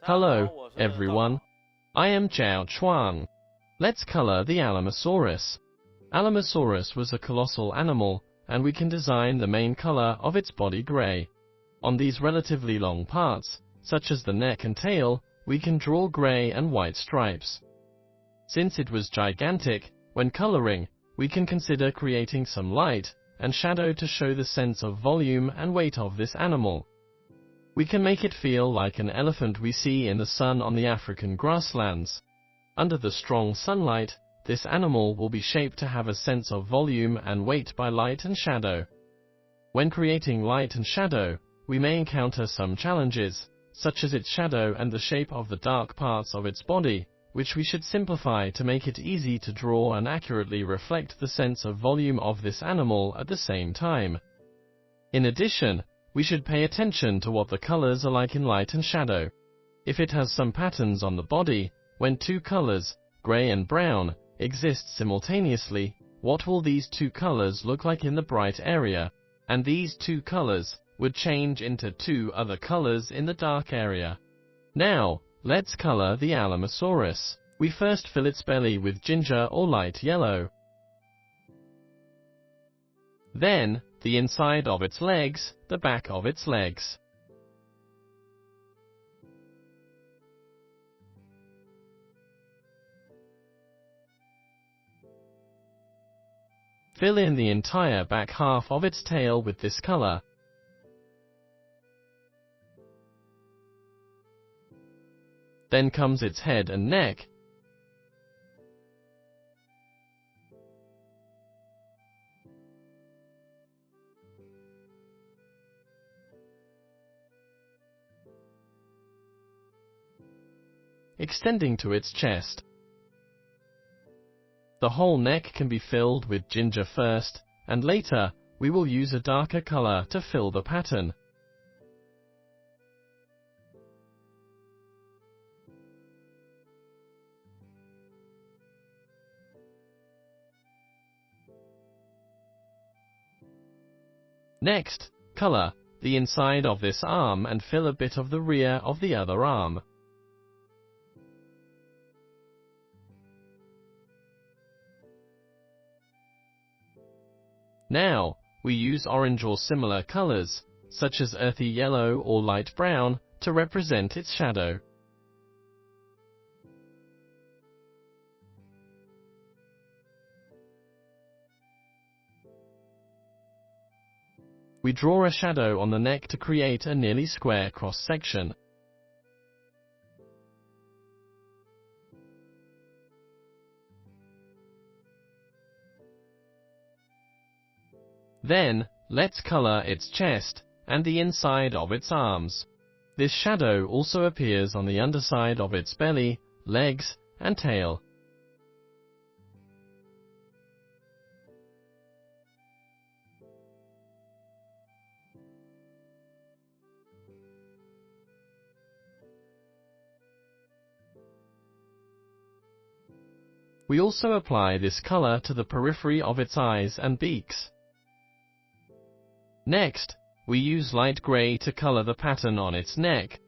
Hello, everyone. I am ZHAO Chuang. Let's color the Alamosaurus. Alamosaurus was a colossal animal, and we can design the main color of its body gray. On these relatively long parts, such as the neck and tail, we can draw gray and white stripes. Since it was gigantic, when coloring, we can consider creating some light and shadow to show the sense of volume and weight of this animal. We can make it feel like an elephant we see in the sun on the African grasslands. Under the strong sunlight, this animal will be shaped to have a sense of volume and weight by light and shadow. When creating light and shadow, we may encounter some challenges, such as its shadow and the shape of the dark parts of its body, which we should simplify to make it easy to draw and accurately reflect the sense of volume of this animal at the same time. In addition, we should pay attention to what the colors are like in light and shadow. If it has some patterns on the body, when two colors, gray and brown, exist simultaneously, what will these two colors look like in the bright area? And these two colors would change into two other colors in the dark area. Now, let's color the Alamosaurus. We first fill its belly with ginger or light yellow. Then, the inside of its legs, the back of its legs. Fill in the entire back half of its tail with this color. Then comes its head and neck. Extending to its chest. The whole neck can be filled with ginger first, and later, we will use a darker color to fill the pattern. Next, color the inside of this arm and fill a bit of the rear of the other arm. Now, we use orange or similar colors, such as earthy yellow or light brown, to represent its shadow. We draw a shadow on the neck to create a nearly square cross-section. Then, let's color its chest and the inside of its arms. This shadow also appears on the underside of its belly, legs, and tail. We also apply this color to the periphery of its eyes and beaks. Next, we use light gray to color the pattern on its neck.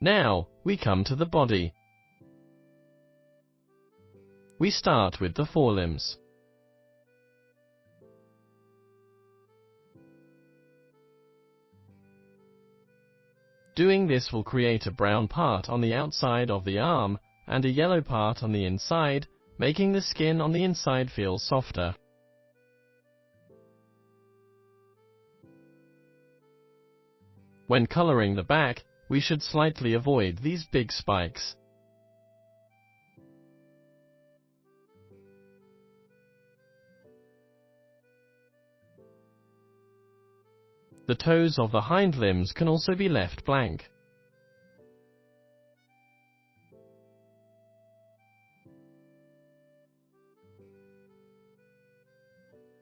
Now, we come to the body. We start with the forelimbs. Doing this will create a brown part on the outside of the arm and a yellow part on the inside, making the skin on the inside feel softer. When coloring the back, we should slightly avoid these big spikes. The toes of the hind limbs can also be left blank.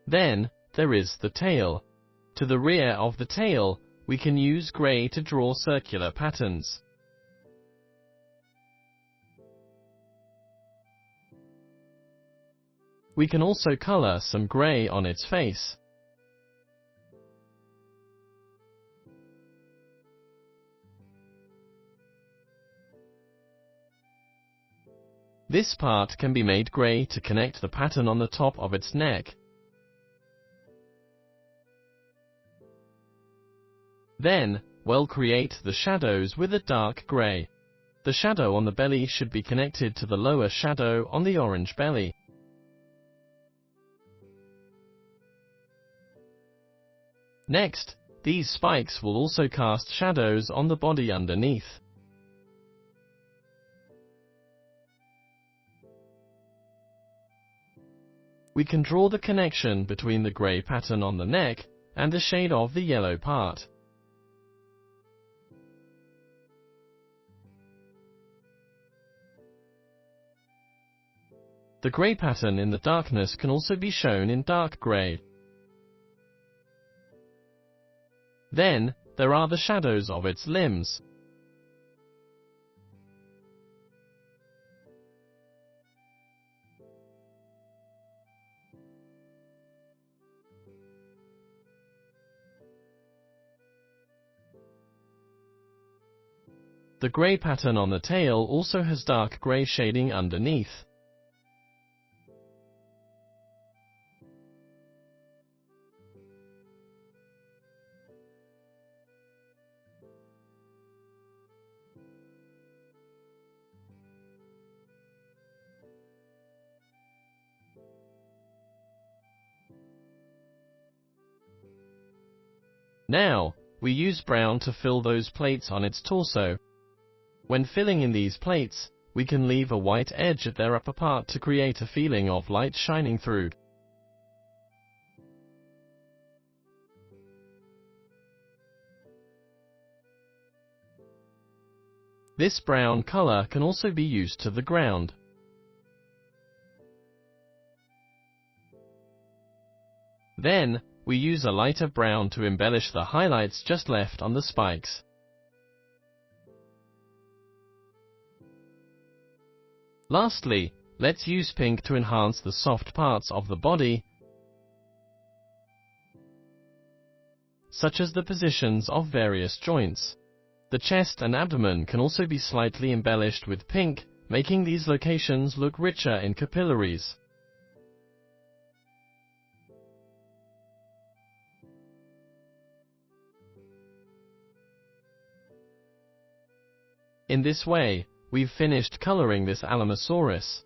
Then, there is the tail. To the rear of the tail, we can use gray to draw circular patterns. We can also color some gray on its face. This part can be made gray to connect the pattern on the top of its neck. Then, we'll create the shadows with a dark gray. The shadow on the belly should be connected to the lower shadow on the orange belly. Next, these spikes will also cast shadows on the body underneath. We can draw the connection between the gray pattern on the neck and the shade of the yellow part. The gray pattern in the darkness can also be shown in dark gray. Then, there are the shadows of its limbs. The gray pattern on the tail also has dark gray shading underneath. Now, we use brown to fill those plates on its torso. When filling in these plates, we can leave a white edge at their upper part to create a feeling of light shining through. This brown color can also be used to the ground. Then, we use a lighter brown to embellish the highlights just left on the spikes. Lastly, let's use pink to enhance the soft parts of the body, such as the positions of various joints. The chest and abdomen can also be slightly embellished with pink, making these locations look richer in capillaries. In this way, we've finished coloring this Alamosaurus.